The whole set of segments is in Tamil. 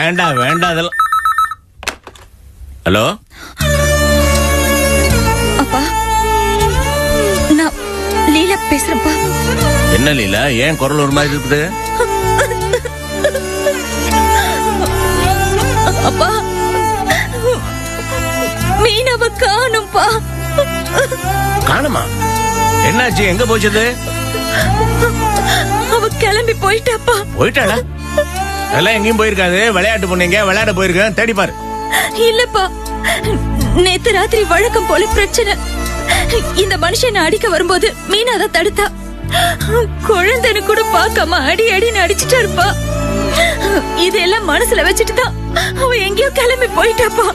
வேண்டாம் வேண்டாம் அதெல்லாம். ஹலோ அப்பா, நான் லீலா பேசுறேன்ப்பா. என்ன லீலா, ஏன் குரல் ஒரு மாதிரி இருக்குது? அப்பா, மீனாவை காணும்பா. காணுமா? என்னாச்சு, எங்க போச்சது? அவ கிளம்பி போயிட்டாப்பா. போயிட்டாளா? அதெல்லாம் எங்கேயும் போயிருக்காது. விளையாட்டு பொண்ணுங்க விளையாட போயிருக்கேன், தேடி பாரு. இல்லப்பா, நேத்து ராத்திரி வழக்கம் போல பிரச்சனை. இந்த மனுஷனை அடிக்க வரும்போது மீனா தான் தடுத்தா. குழந்தைன்னு கூட பார்க்காம அடி அடின்னு அடிச்சுட்டாருப்பா. இதெல்லாம் மனசுல வச்சுட்டு தான் அவ எங்கேயோ கிளம்பி போயிட்டாப்பா.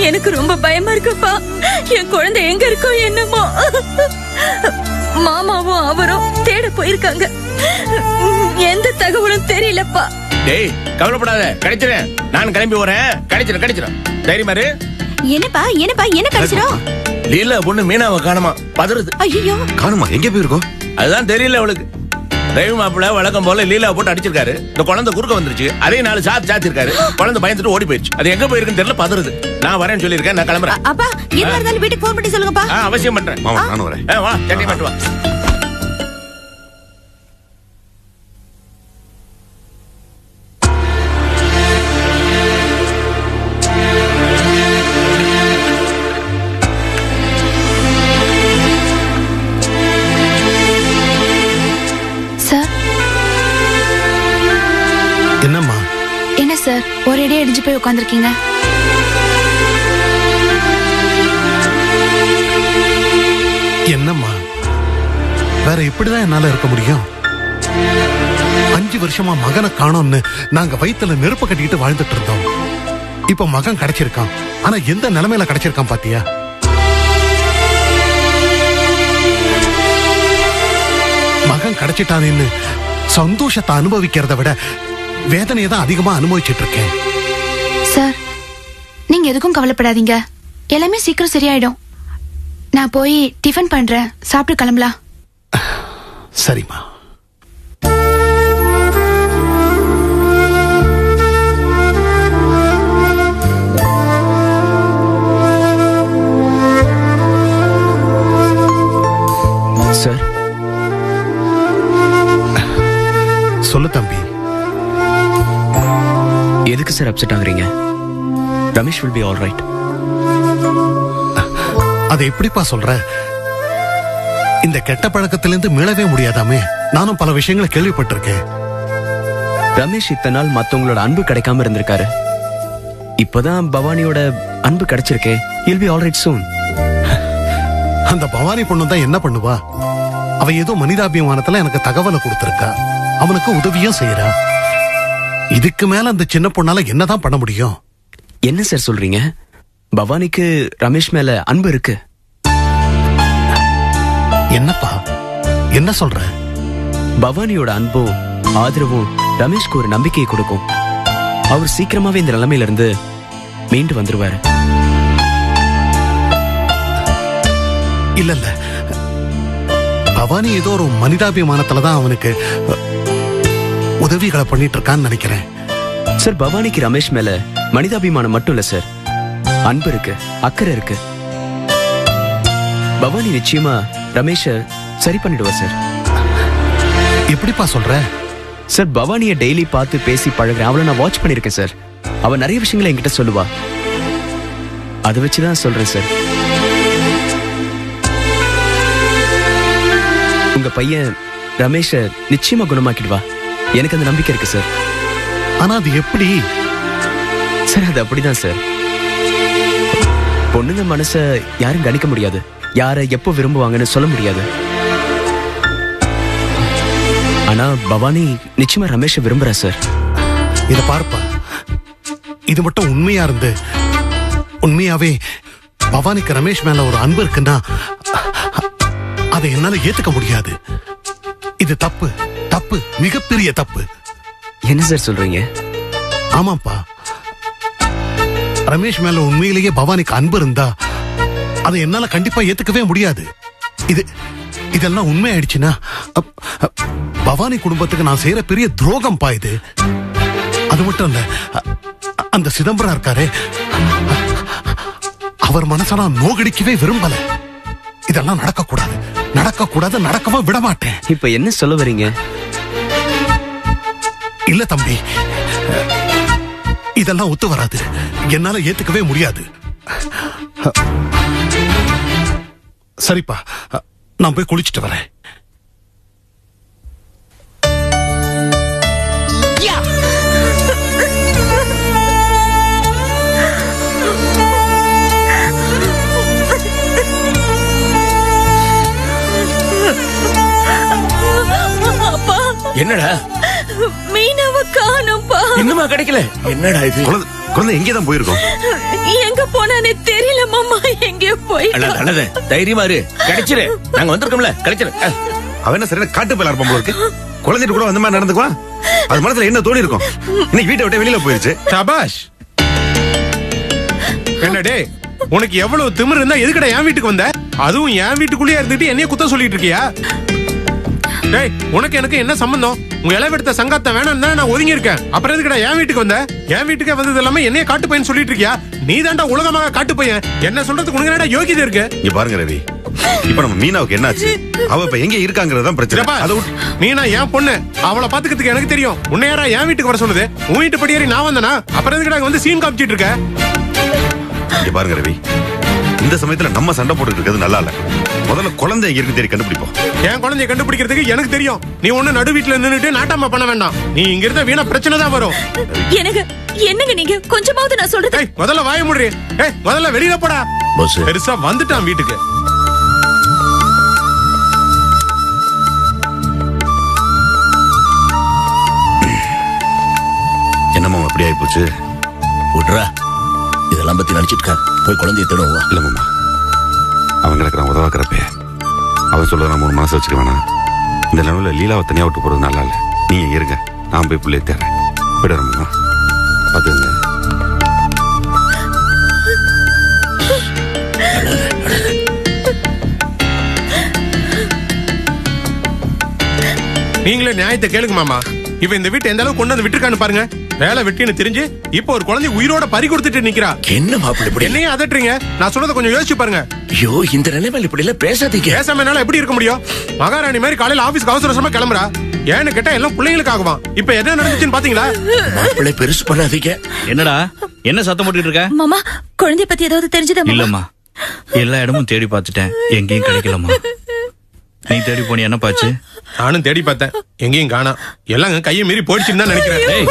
எனக்கு ரொம்ப பயமா இருக்குப்பா. என் குழந்தை எங்க இருக்கோ என்னமோ. மாமாவும் அவரும் தேட போயிருக்காங்க. எந்த தகவலும் தெரியலப்பா. டேய் கவலைப்படாத, கிடைச்சிறேன். நான் கிளம்பி வரேன். கிடைச்சிரும். தைரியமா இரு. என்னப்பா என்ன கிடைச்சிரும்? லீலா பொண்ணு மீனாவை காணுமா, பதறுது. ஐயோ, காணுமா? எங்க போயிருக்கோம்? அதுதான் தெரியல அவளுக்கு. டிரைவர் மாப்பிள்ள வழக்கம் போல லீலாவை போட்டு அடிச்சிருக்காரு. இந்த குழந்தை குறுக்க வந்துருச்சு. அதே 4 சாத்திருக்காரு. குழந்தை பயந்துட்டு ஓடி போயிடுச்சு. அது எங்க போயிருக்குன்னு தெரியல, பதறுது. நான் வரேன்னு சொல்லியிருக்கேன், நான் கிளம்புறேன். அப்பா, என்ன இருந்தாலும் வீட்டுக்கு போன் பண்ணி சொல்லுங்கப்பா. அவசியம் பண்றேன். மாமா நானும் வரேன். வா, சட்டை மாட்டு வா. என்னம்மா? என்ன சார் ஒரேடியா இடிஞ்சு போய் உட்கார்ந்திருக்கீங்க? என்னம்மா, வேற எப்படிதான் என்னால இருக்க முடியும்? 5 வருஷமா மகனை காணோம்னு நாங்க வயித்துல நெருப்பு கட்டிக்கிட்டு வாழ்ந்துட்டு இருந்தோம். இப்ப மகன் கிடைச்சிருக்கான். ஆனா எந்த நிலைமையில கிடைச்சிருக்கான் பாத்தியா? மகன் கிடைச்சிட்டானேன்னு சந்தோஷத்தை அனுபவிக்கிறத விட வேதனையை தான் அதிகமா அனுபவிச்சுட்டு இருக்கேன். சார், நீங்க எதுக்கும் கவலைப்படாதீங்க. எல்லாமே சீக்கிரம் சரியாயிடும். நான் போய் டிஃபன் பண்றேன், சாப்பிட்டு கிளம்பலாம். சரிம்மா. சார், சொல்லு தம்பி. எதுக்கு சார் அப்செட் ஆகுறீங்க? Ramesh will be all right. அதை எப்படிப்பா சொல்ற? இந்த கெட்ட பழக்கத்திலிருந்து மீளவே முடியாதாமே. நானும் பல விஷயங்களை கேள்விப்பட்டிருக்கேன். ரமேஷ் இத்தனை நாள் மத்தவங்களோட அன்பு கிடைக்காம இருந்திருக்காரு. இப்பதான் பவானியோட அன்பு கிடைச்சிருக்கே. he'll be all right soon. அந்த பவானி பொண்ணு தான் என்ன பண்ணுவா? அவ ஏதோ மனிதாபிமானத்துல எனக்கு தகவலை கொடுத்திருக்கா. அவனுக்கு உதவியும் செய்யறா. இதுக்கு மேல அந்த சின்ன பொண்ணால என்னதான் பண்ண முடியும்? என்ன சார் சொல்றீங்க? பவானிக்கு ரமேஷ் மேல அன்பு இருக்கு. என்னப்பா என்ன சொல்ற? பவானியோட அன்பும் ஆதரவும் ரமேஷ்க்கு ஒரு நம்பிக்கையை கொடுக்கும். அவர் சீக்கிரமாவே இந்த நிலைமையில இருந்து மீண்டு வந்துருவாரு. இல்ல இல்ல, பவானி ஏதோ ஒரு மனிதாபிமானத்துலதான் அவனுக்கு உதவிகளை பண்ணிட்டு இருக்கான்னு நினைக்கிறேன். சார், பவானிக்கு ரமேஷ் மேல மனிதாபிமானம் மட்டும் இல்ல சார், அன்பு இருக்கு, அக்கறை இருக்கு. பவானி நிச்சயமா ரமேஷ சரி பண்ணிடுவா சார். எப்படிப்பா சொல்ற? சார், பவானிய டெய்லி பார்த்து பேசி பழகுறேன். அவளை நான் வாட்ச் பண்ணிருக்கேன் சார். அவ நிறைய விஷயங்களை என்கிட்ட சொல்லுவா. அதை வச்சுதான் சொல்றேன் சார். உங்க பையன் ரமேஷ நிச்சயமா குணமாக்கிடுவா. எனக்கு அந்த நம்பிக்கை இருக்கு சார். ஆனா அது எப்படி? சார், அது அப்படிதான் சார். பொண்ணுங்க மனச யாரும் கணிக்க முடியாது. யாரை எப்போ விரும்புவாங்கன்னு சொல்ல முடியாது. ஆனா பவானி நிச்சயமா ரமேஷ விரும்புறா சார். இத பார்ப்பா, இது மட்டும் உண்மையா இருந்து உண்மையாவே பவானிக்கு ரமேஷ் மேல ஒரு அன்பு இருக்குன்னா அதை என்னால ஏத்துக்க முடியாது. இது தப்பு, தப்பு, மிகப்பெரிய தப்பு. என்ன சார் சொல்றீங்க? ஆமாப்பா, ரமேஷ் மேல உண்மையிலேயே பவானிக்கு அன்பு இருந்தா அதை என்னால கண்டிப்பா ஏத்துக்கவே முடியாது. இதெல்லாம் உண்மை ஆயிடுச்சுன்னா பவானி குடும்பத்துக்கு நான் செய்யற பெரிய துரோகம் பா இது. அது மட்டும் இல்ல, அந்த சிதம்பரம் இருக்காரே, அவர் மனச நான் நோகடிக்கவே விரும்பல. இதெல்லாம் நடக்கக்கூடாது, நடக்கக்கூடாது, நடக்கவும் விட மாட்டேன். இப்ப என்ன சொல்ல வரீங்க? இல்ல தம்பி, இதெல்லாம் ஒத்து வராது, என்னால ஏத்துக்கவே முடியாது. சரிப்பா, நான் போய் குளிச்சுட்டு வரேன். என்னடா மீனாவை காணோம்பா. இன்னுமா கிடைக்கல? என்னடா இது? குழந்தை எங்கேதான் போயிருக்கோம்? எங்க போனானே தெரியல மாமா, எங்கேயோ போயிட்டா. அழாத, தைரியமா இரு, கிடைச்சிரு. நாங்க வந்திருக்கோம்ல, கிடைச்சிரு. அவன் என்ன சரியான காட்டு போயில இருப்பான் போல இருக்கு. குழந்தைட்டு கூட அந்த மாதிரி நடந்துக்குவான். அது மனசுல என்ன தோணி இருக்கும்? இன்னைக்கு வீட்டை விட்டு வெளியில போயிருச்சு. சபாஷ். என்னடே, உனக்கு எவ்வளவு திமிரு இருந்தா எதுக்கடா என் வீட்டுக்கு வந்த? அதுவும் என் வீட்டுக்குள்ளேயே இருந்துட்டு என்னைய குத்தம் சொல்லிட்டு இருக்கியா? டேய், உனக்கு எனக்கு என்ன சம்பந்தம்? உங்க இளவெடுத்த சங்காத்த வேணாம் தான் நான் ஒதுங்கி இருக்கேன். அப்புறம் எதுக்குடா என் வீட்டுக்கு வந்த? என் வீட்டுக்கே வந்தது எல்லாமே என்னைய காட்டு பையன் சொல்லிட்டு இருக்கியா? நீ தாண்டா உலகமாக காட்டு பையன். என்ன சொல்றதுக்கு உனக்கு என்னடா யோகிதை இருக்கு? இங்க பாருங்க ரவி, இப்ப நம்ம மீனாவுக்கு என்னாச்சு? அவ இப்ப எங்க இருக்காங்கறதுதான் பிரச்சனை. அதை மீனா என் பொண்ணு, அவளை பாத்துக்கிறதுக்கு எனக்கு தெரியும். உன்னை யாரா என் வீட்டுக்கு வர சொன்னது? உன் வீட்டு படி ஏறி நான் வந்தனா? அப்புறம் எதுக்குடா வந்து சீன் காமிச்சிட்டு இருக்க? இங்க பாருங்க ரவி, இந்த சமயத்துல நம்ம சண்டை போட்டுட்டு இருக்கிறது நல்லா இல்ல. முதல்ல குழந்தை எங்க இருக்கு தேடி கண்டுபிடிப்போம். என் குழந்தைய கண்டுபிடிக்கிறதுக்கு எனக்கு தெரியும். நீ ஒண்ணு நடு வீட்டுல நின்னுட்டு நாட்டாம பண்ண வேண்டாம். நீ இங்க இருந்த வீணா பிரச்சனை தான் வரும். எனக்கு என்னங்க நீங்க கொஞ்சமாவது நான் சொல்றது. ஏய், முதல்ல வாய மூடுறீ. ஏய், முதல்ல வெளியில போடா. பெருசா வந்துட்டான் வீட்டுக்கு. என்னம்மா அப்படி ஆயி போச்சு? விட்றா, இதெல்லாம் பத்தி நினைச்சிட்டு இருக்காரு. போய் குழந்தைய தேடுவா. இல்ல மாமா, அவங்க எனக்கு நான் உதவாக்குறப்ப அவன் சொல்ல நம்ம ஒரு மனசு வச்சுக்க வேணாம். இந்த நிலவுல லீலாவை தனியா விட்டு போறது நல்லா இல்ல. நீங்க இருங்க, நான் போய் பிள்ளைய தேடுறேன். விடுறேம்மா, பாத்துங்க. நீங்களே நியாயத்தை கேளுங்க மாமா. இவன் இந்த வீட்டை எந்த அளவுக்கு கொண்டு வந்து விட்டுருக்கான்னு பாருங்க. வேலை வெட்டின்னு தெரிஞ்சு இப்போ ஒரு குழந்தை உயிரோட பறி கொடுத்துட்டு நிக்கிறா. என்ன மாப்பிள்ளை இப்படி? என்னையே அதட்டுறீங்க? நான் சொல்றத கொஞ்சம் யோசிச்சு பாருங்க. ஐயோ, இந்த நிலைமையில இப்படி எல்லாம் பேசாதீங்க. பேசாம என்னால எப்படி இருக்க முடியும்? மகாராணி மாதிரி காலையில ஆபீஸ்க்கு அவசர அவசரமா கிளம்புறா. ஏன்னு கேட்டா எல்லாம் பிள்ளைங்களுக்கு ஆகுவான். இப்ப என்ன நடந்துச்சுன்னு பாத்தீங்களா? மாப்பிள்ளை பெருசு பண்ணாதீங்க. என்னடா, என்ன சத்தம் போட்டுட்டு இருக்க? மாமா, குழந்தைய பத்தி ஏதாவது தெரிஞ்சதா? இல்லம்மா, எல்லா இடமும் தேடி பார்த்துட்டேன், எங்கேயும் கிடைக்கலம்மா. நீ தேடி போனி என்ன பாச்சு? நானும் தேடி பார்த்தேன், எங்கேயும் காணோம். எல்லாம் கையை மீறி போயிடுச்சுன்னு தான் நினைக்கிறேன். ஏய்,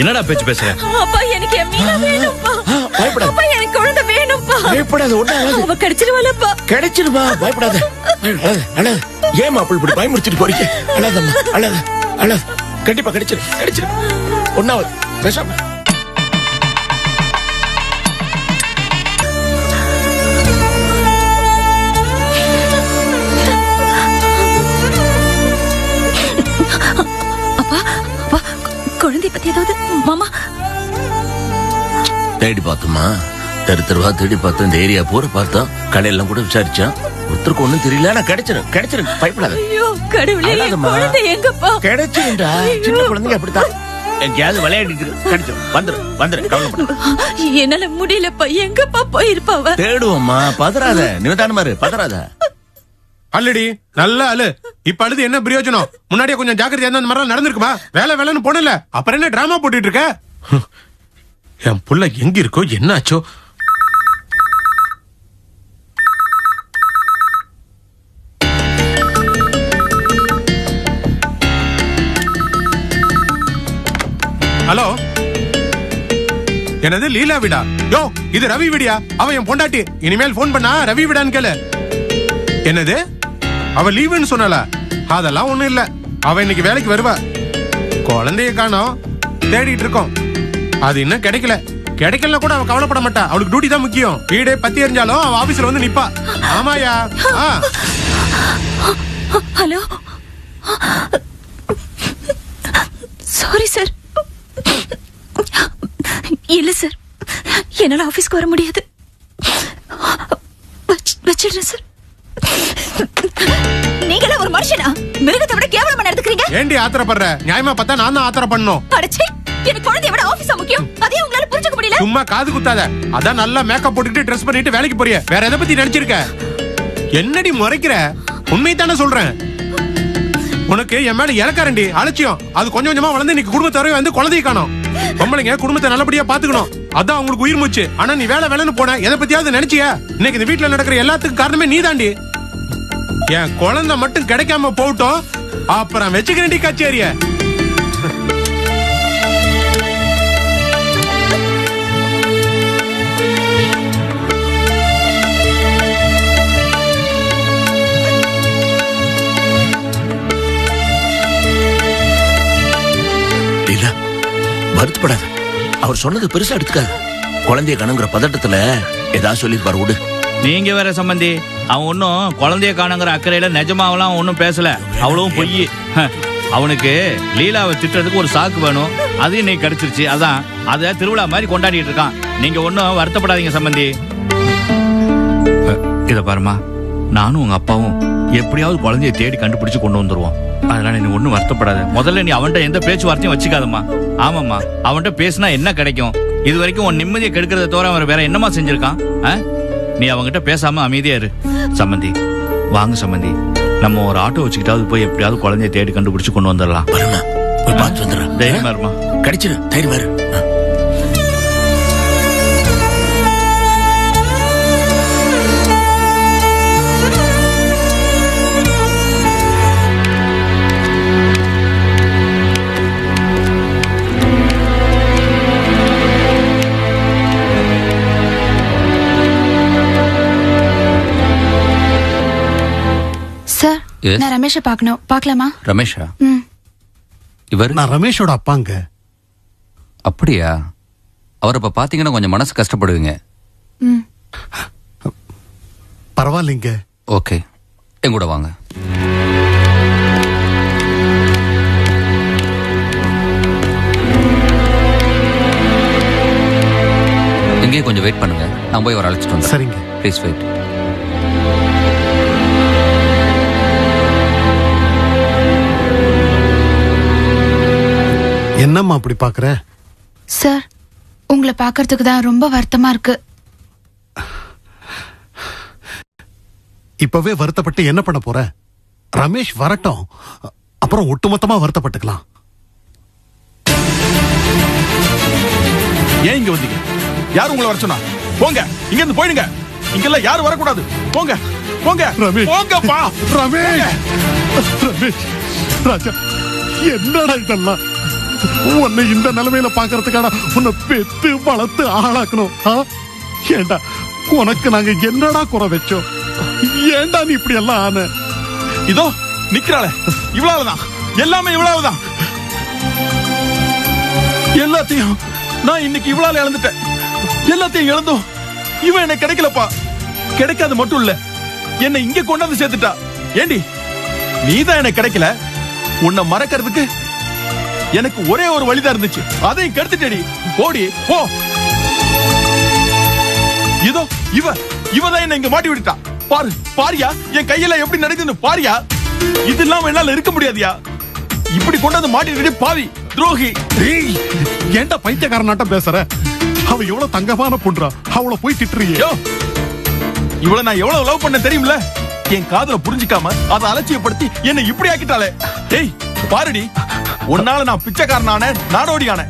என்னடா பேச்சு பேசுற? அப்பா, எனக்கு என் மீனா வேணும்பா. பயப்படாத. அப்பா, எனக்கு குழந்தை வேணும்பா. பயப்படாத, ஒண்ணாகாது. அவ கிடைச்சிருவாளப்பா. கிடைச்சிருவா, பயப்படாத. அழாத. ஏன் மாப்பிள்ளை இப்படி பயமுறுத்திட்டு போறீங்க? அழாதம்மா, அழாத. கண்டிப்பா கிடைச்சிரு. ஒண்ணாவது பேசாம. குழந்தை பத்தி ஏதாவது மாமா? தேடி பார்த்தோமா, தெருவா தேடி பார்த்தோம், இந்த ஏரியா பூரா பார்த்தோம், கடையெல்லாம் கூட விசாரிச்சோம். ஒருத்தருக்கு ஒண்ணும் தெரியல. ஆனா கிடைச்சிரும், பயப்படாத. ஐயோ கடவுளே, குழந்தை எங்கப்பா? கிடைச்சிருந்தா, சின்ன குழந்தைங்க அப்படித்தான் எங்கேயாவது விளையாடிட்டு கிடைச்சிரும். வந்துரு, கவலைப்படாத. என்னால முடியலப்பா. எங்கப்பா போயிருப்பாவ? தேடுவோம்மா, பதறாத. நிதானமா இரு, பதறாத. அல்லடி நல்ல அழு. இப்ப அழுது என்ன பிரயோஜனம்? முன்னாடியே கொஞ்சம் ஜாக்கிரதையா இருந்தா அந்த மாதிரி நடந்திருக்குமா? வேலைன்னு போனல, அப்புறம் என்ன டிராமா போட்டுட்டு இருக்க? என் புள்ள எங்க இருக்கோ, என்ன ஆச்சோ? ஹலோ, என்னது லீலா வீடா? யோ, இது ரவி வீடியா? அவன் என் பொண்டாட்டி. இனிமேல் போன் பண்ணா ரவி வீடான்னு கேளு. என்னது, அவ லீவுன்னு சொன்னால? அதெல்லாம் ஒண்ணும் இல்ல, அவ இன்னைக்கு வேலைக்கு வருவா. குழந்தைய காணோம், தேடிட்டு இருக்கோம். அது இன்னும் கிடைக்கல கூட அவ கவலைப்பட மாட்டா. அவளுக்கு டியூட்டி தான் முக்கியம். வீடே பத்தி எரிஞ்சாலும் அவ ஆபீஸ்ல வந்து நிப்பா. ஆமாயா? Hello, sorry sir. இல்ல சார், என்னால ஆபீஸ்க்கு வர முடியாது. வச்சிடுறேன் சார். நீங்களே ஒரு மனுஷனா? மிருகத்தை விட கேவலமா நடந்துக்கிறீங்க. ஏண்டி ஆத்திரப்படுற? நியாயமா பார்த்தா நான் தான் ஆத்திர பண்ணணும். அடச்சே, எனக்கு குழந்தைய விட ஆபீஸா முக்கியம். அதே உங்களால புரிஞ்சுக்க சும்மா காது குத்தாத. அதான் நல்லா மேக்கப் போட்டுட்டு ட்ரெஸ் பண்ணிட்டு வேலைக்கு போறிய. வேற எதை பத்தி நினைச்சிருக்க? என்னடி முறைக்கிற? உண்மை தானே சொல்றேன். உனக்கு என் மேல இறக்காரண்டி அலட்சியம். அது கொஞ்சம் கொஞ்சமா வளர்ந்து இன்னைக்கு குடும்பத்தோட வந்து குழந்தைய காணோம். பொம்பளைங்க குடும்பத்தை நல்லபடியா பாத்துக்கணும், அதான் உங்களுக்கு உயிர் மூச்சு. ஆனா நீ வேலைன்னு போன, எதை பத்தியாவது நினைச்சியா? இன்னைக்கு இந்த வீட்டுல நடக்கிற எல்லாத்துக்கும் காரணமே நீ தாண்டி. என் குழந்தை மட்டும் கிடைக்காம போகட்டும், அப்புறம் வச்சுக்கிறேன்டி கச்சேரிய. வருத்தப்படாத. அவர் சொன்னது பெருசா எடுத்துக்காது. குழந்தைய கணுங்கிற பதட்டத்துல ஏதாவது சொல்லி பாரு விடு. நீங்க வேற சம்பந்தி, அவன் ஒன்னும் குழந்தைய காணுங்கிற அக்கறையில நிஜமாவெல்லாம் ஒன்னும் பேசல. அவ்வளவும் பொய். அவனுக்கு லீலாவை திட்டுறதுக்கு ஒரு சாக்கு வேணும், அது இன்னைக்கு கிடைச்சிருச்சு. அதான் அத திருவிழா மாதிரி கொண்டாடிட்டு இருக்கான். நீங்க ஒன்னும் வருத்தப்படாதீங்க சம்பந்தி. இத பாருமா, நானும் உங்க அப்பாவும் எப்படியாவது குழந்தைய தேடி கண்டுபிடிச்சு கொண்டு வந்துருவோம். அதனால நீ ஒன்னும் வருத்தப்படாத. முதல்ல நீ அவன்கிட்ட எந்த பேச்சுவார்த்தையும் வச்சுக்காதம்மா. ஆமாம்மா, அவன்கிட்ட பேசினா என்ன கிடைக்கும்? இது வரைக்கும் உன் நிம்மதியை கெடுக்கிறத தவிர அவர் வேற என்னமா செஞ்சிருக்கான்? நீ அவங்ககிட்ட பேசாம அமைதியா இரு. சம்பந்தி வாங்க சம்பந்தி, நம்ம ஒரு ஆட்டோ வச்சுக்கிட்டாவது போய் எப்படியாவது குழந்தைய தேடி கண்டுபிடிச்சு கொண்டு வந்துடலாம். தைரியமா இருமா, கிடைச்சிரு. தைரியமா இரு. சார், நான் ரமேஷை பார்க்கணும். பார்க்கலாமா? ரமேஷா? இவர் நான் ரமேஷோட அப்பாங்க. அப்படியா? அவர் இப்ப பாத்தீங்கன்னா கொஞ்சம் மனசு கஷ்டப்படுவீங்க. பரவாயில்லைங்க. ஓகே, எங்கூட வாங்க. இங்கே கொஞ்சம் வெயிட் பண்ணுங்க, நான் போய் வர அழைச்சிட்டு வந்தேன். சரிங்க. Please wait. என்னம்மா அப்படி பாக்குற? சார், உங்களை பார்க்கறதுக்கு தான் ரொம்ப வருத்தமா இருக்கு. இப்பவே வருத்தப்பட்டு என்ன பண்ண போற? ரமேஷ் வரட்டும், அப்புறம் ஒட்டுமொத்தமா வருத்தப்பட்டுக்கலாம். ஏன் இங்க வந்தீங்க? யார் உங்களை வர சொன்னா? போங்க, இங்க இருந்து போயிடுங்க. இங்கெல்லாம் யாரும் வரக்கூடாது. போங்க போங்க. ரமேஷ், போங்கப்பா. ரமேஷ், ரமேஷ், ராஜா, என்னடா இதெல்லாம்? உன்னை இந்த நிலைமையில பாக்குறதுக்கான உன்னை பெத்து வளர்த்து ஆளாக்கணும். ஏண்டா, உனக்கு நாங்க என்னடா குறை வச்சோம்? ஏண்டா நீ இப்படி எல்லாம் ஆன? இதோ நிக்கிறாளே, இவ்வளவுதான், எல்லாமே இவ்வளவுதான். எல்லாத்தையும் நான் இன்னைக்கு இவ்வளவு இழந்துட்டேன். எல்லாத்தையும் இழந்தோம். இவன் என்ன கிடைக்கலப்பா. கிடைக்காது மட்டும் இல்ல, என்னை இங்க கொண்டாந்து சேர்த்துட்டா. ஏண்டி, நீதான் எனக்கு கிடைக்கல. உன்னை மறக்கிறதுக்கு எனக்கு ஒரே ஒரு வழிதான் இருந்துச்சு, அதையும் கெடுத்துட்டேடி. ஓடி போ. இதோ இவதான் என்ன இங்க மாட்டி விட்டுட்டா. பாரு, பாரியா என் கையில எப்படி நடக்குதுன்னு பாரியா. இது இல்லாம என்னால இருக்க முடியாதியா. இப்படி கொண்டாந்து மாட்டிட்டு பாவி துரோகி. ஏண்டா பைத்தியக்காரனாட்டம் பேசுற? அவ எவ்வளவு தங்கமான பொண்ணுறா, அவளை போய் திட்டுறியோ? இவ்வளவு நான் எவ்வளவு லவ் பண்ண தெரியும்ல. என் காதல புரிஞ்சுக்காம அதை அலட்சியப்படுத்தி என்னை இப்படி ஆக்கிட்டாளே. டேய் பாருடி, உன்னால நான் பிச்சைக்காரனான, நாடோடியான,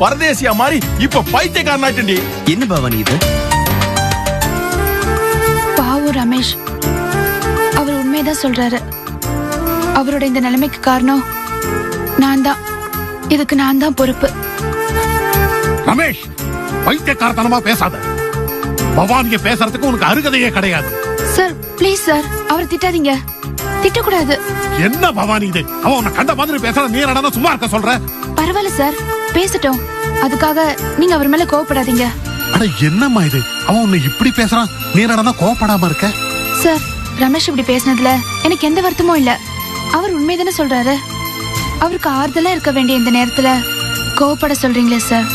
பரதேசியா மாறி இப்ப பைத்தியக்காரனாயிட்டேன்டி. என்ன பவானி இது? பாவம் ரமேஷ், அவர் உண்மைதான் சொல்றாரு. அவரோட இந்த நிலைமைக்கு காரணம் நான் தான். இதுக்கு நான் தான் பொறுப்பு. ரமேஷ், பைத்தியக்காரத்தனமா பேசாத. பவானிய பேசுறதுக்கு உனக்கு அருகதையே கிடையாது. சார் ப்ளீஸ் சார், அவர் திட்டாதீங்க. திட்டக்கூடாது. என்ன பவானி இது? அவன் உன்னை கண்ட மாதிரி பேசுற, நீ என்னடா சும்மா இருக்க சொல்ற? பரவாயில்ல சார், பேசட்டும். அதுக்காக நீங்க அவர் மேல கோவப்படாதீங்க. அட என்னம்மா இது? அவன் உன்னை இப்படி பேசுறான், நீ என்னடா கோவப்படாம இருக்க? சார், ரமேஷ் இப்படி பேசினதுல எனக்கு எந்த வருத்தமும் இல்ல. அவர் உண்மைதானே சொல்றாரு. அவருக்கு ஆறுதலா இருக்க வேண்டிய இந்த நேரத்துல கோவப்பட சொல்றீங்களே சார்.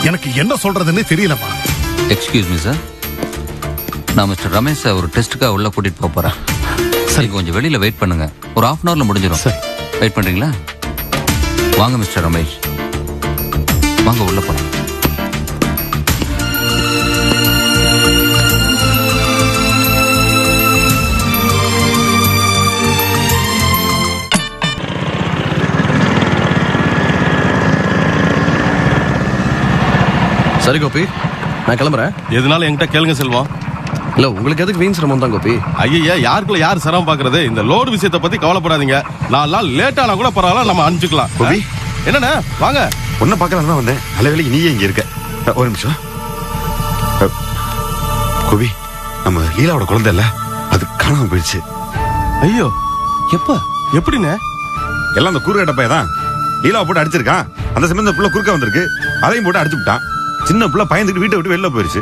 எனக்கு என்ன சொல்றதுன்னு தெரியலப்பா. எக்ஸ்கியூஸ் மீ சார், நான் மிஸ்டர் ரமேஷ் ஒரு டெஸ்ட்டுக்காக உள்ள கூட்டிட்டு போக போறேன். சரி, கொஞ்சம் வெளியில வெயிட் பண்ணுங்க. ஒரு 1/2 hourல முடிஞ்சிடும். வெயிட் பண்றீங்களா? வாங்க மிஸ்டர் ரமேஷ். வாங்க உள்ள போலாம். சரி கோபி, நான் கிளம்புறேன். எதுனாலும் என்கிட்ட கேளுங்க செல்வம். இல்ல உங்களுக்கு எதுக்கு வீண் சிரமம் தான் கோபி. ஐயா, யாருக்குள்ள யார் சிரமம் பாக்குறது? இந்த லோடு விஷயத்தை பத்தி கவலைப்படாதீங்க. 4 நாள் லேட் ஆனா கூட பரவாயில்ல, நம்ம அனுப்பிச்சுக்கலாம். கோபி, என்னண்ணா வாங்க. ஒன்ன பார்க்கலாம் தான் வந்தேன். நல்ல வேலைக்கு நீயே இங்க இருக்க. ஒரு நிமிஷம். கோபி, நம்ம லீலாவோட குழந்தை இல்ல, அது காணாம போயிடுச்சு. ஐயோ, எப்ப எப்படின்னு? எல்லாம் அந்த கூறுகட்ட பையன் தான் லீலாவை போட்டு அடிச்சிருக்கான். அந்த சமயம் இந்த புள்ள குறுக்க வந்திருக்கு, அதையும் போட்டு அடிச்சு விட்டான். சின்ன புள்ள பயந்துட்டு வீட்டை விட்டு வெளில போயிருச்சு.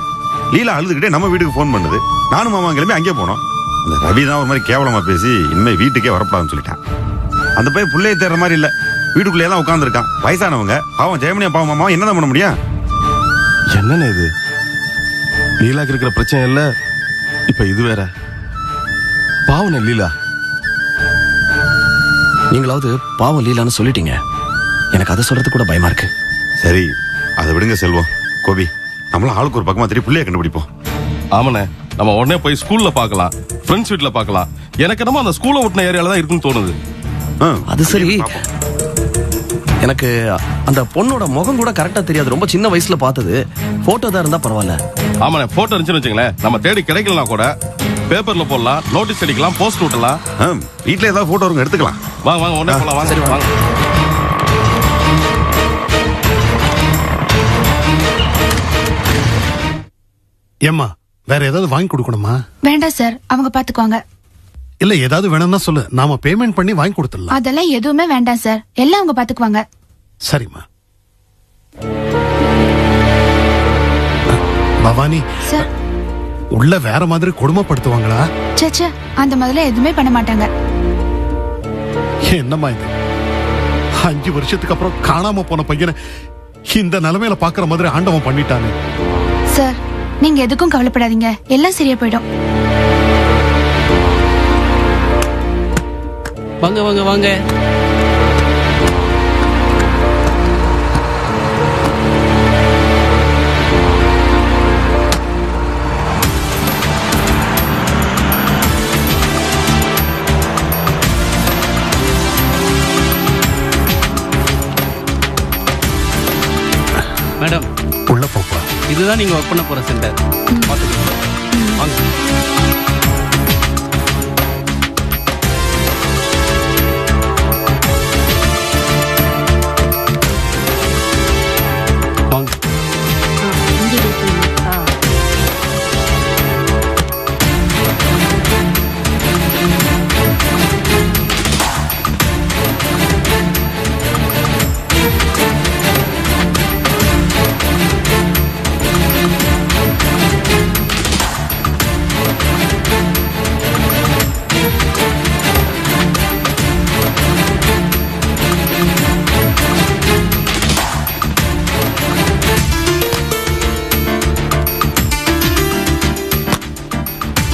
லீலா அழுதுகிட்டே நம்ம வீட்டுக்கு போன் பண்ணுது. நானும் மாமா கிளம்பி அங்கே போனோம். அந்த ரவி தான் ஒரு மாதிரி கேவலமா பேசி இனிமே வீட்டுக்கே வரப்படாதுன்னு சொல்லிட்டான். அந்த பையன் புள்ளையை தேடுற மாதிரி இல்ல, வீட்டுக்குள்ளேயே தான் உட்காந்துருக்கான். வயசானவங்க பாவம், ஜெயமணியா பாவம் மாமா என்னதான் பண்ண முடியும்? என்னன்னு இது? லீலாக்கு இருக்கிற பிரச்சனை இல்ல, இப்ப இது வேற. பாவன லீலா. நீங்களாவது பாவம் லீலான்னு சொல்லிட்டீங்க. எனக்கு அதை சொல்றது கூட பயமா இருக்கு. சரி, அதை விடுங்க செல்வம். கோபி, நம்மளும் ஆளுக்கு ஒரு பக்கமா தெரிய புள்ளைய கண்டுபிடிப்போம். ஆமாண்ணே, நம்ம உடனே போய் ஸ்கூல்ல பாக்கலாம், ஃப்ரெண்ட்ஸ் வீட்ல பாக்கலாம். எனக்கு என்னமோ அந்த ஸ்கூலை ஒட்டின ஏரியால தான் இருக்குன்னு தோணுது. அது சரி, எனக்கு அந்த பொண்ணோட முகம் கூட கரெக்டா தெரியாது. ரொம்ப சின்ன வயசுல பார்த்தது. போட்டோ தான் இருந்தா பரவாயில்ல. ஆமாண்ணே, போட்டோ இருந்துச்சுன்னு வச்சுங்களேன், நம்ம தேடி கிடைக்கலாம் கூட பேப்பர்ல போடலாம், நோட்டீஸ் அடிக்கலாம், போஸ்ட் விட்டலாம். வீட்டுல ஏதாவது போட்டோ இருக்கும் எடுத்துக்கலாம். வாங்க வாங்க, உடனே போலாம். வாங்க. சரி வாங்க. ஏம்மா, வேற ஏதாவது வாங்கி கொடுக்கணுமா? வேண்டாம் சார், அவங்க பாத்துக்குவாங்க. இல்ல ஏதாவது வேணும்னா சொல்லு, நாம பேமெண்ட் பண்ணி வாங்கி கொடுத்துடலாம். அதெல்லாம் எதுவுமே வேண்டாம் சார், எல்லாம் அவங்க பாத்துக்குவாங்க. சரிம்மா. பவானி சார், உள்ள வேற மாதிரி கொடுமைப்படுத்துவாங்களா? சே, அந்த மாதிரில எதுவுமே பண்ண மாட்டாங்க. என்னம்மா இது? 5 வருஷத்துக்கு அப்புறம் காணாம போன பையனை இந்த நிலைமையில பாக்குற மாதிரி ஆண்டவன் பண்ணிட்டானே. சார், நீங்க எதுக்கும் கவலைப்படாதீங்க, எல்லாம் சரியா போயிடும். வாங்க வாங்க வாங்க. மேடம், உள்ள போப்பா. இதுதான் நீங்க ஒர்க் பண்ண போற சென்டர். வாங்க.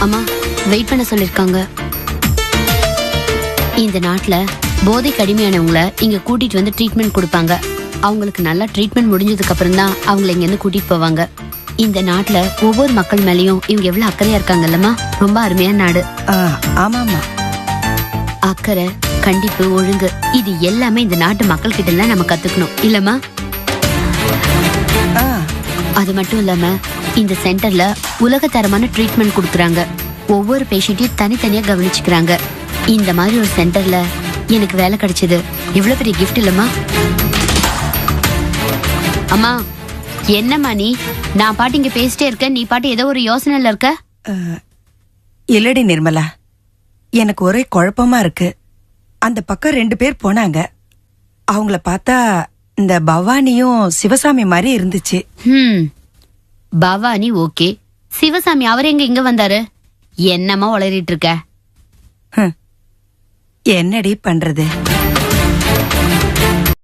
அம்மா, வெயிட் பண்ண சொல்லிருக்காங்க. இந்த நாட்டுல போதைக்கு அடிமையானவங்கள இங்க கூட்டிட்டு வந்து ட்ரீட்மெண்ட் கொடுப்பாங்க. அவங்களுக்கு நல்லா ட்ரீட்மெண்ட் முடிஞ்சதுக்கு அப்புறம் தான் அவங்களை இங்க இருந்து கூட்டிட்டு போவாங்க. இந்த நாட்டுல ஒவ்வொரு மக்கள் மேலயும் இவங்க எவ்வளவு அக்கறையா இருக்காங்கல்லம்மா. ரொம்ப அருமையான நாடு. ஆமாமா. அக்கறை, கண்டிப்பு, ஒழுங்கு, இது எல்லாமே இந்த நாட்டு மக்கள் கிட்ட தான் நம்ம கத்துக்கணும் இல்லம்மா? அது மட்டும் இல்லாம இந்த சென்டர்ல உலகத்தரமான ட்ரீட்மெண்ட் கொடுக்கறாங்க. ஒவ்வொரு பேஷண்ட்டையும் தனித்தனியா கவனிச்சுக்கிறாங்க. இந்த மாதிரி ஒரு சென்டர்ல எனக்கு வேலை கிடைச்சது எவ்வளவு பெரிய கிஃப்ட் இல்லம்மா? அம்மா, என்னம்மா நீ? நான் பாட்டு இங்க பேசிட்டே இருக்கேன், நீ பாட்டு ஏதோ ஒரு யோசனைல இருக்க. இல்லடி நிர்மலா, எனக்கு ஒரே குழப்பமா இருக்கு. அந்த பக்கம் 2 பேர் போனாங்க. அவங்கள பார்த்தா இந்த பவானியும் சிவசாமி மாதிரி இருந்துச்சு. பவானி ஓகே, சிவசாமி அவர் எங்க இங்க வந்தாரு? என்னமா உளறிட்டு இருக்க? என்னடி பண்றது?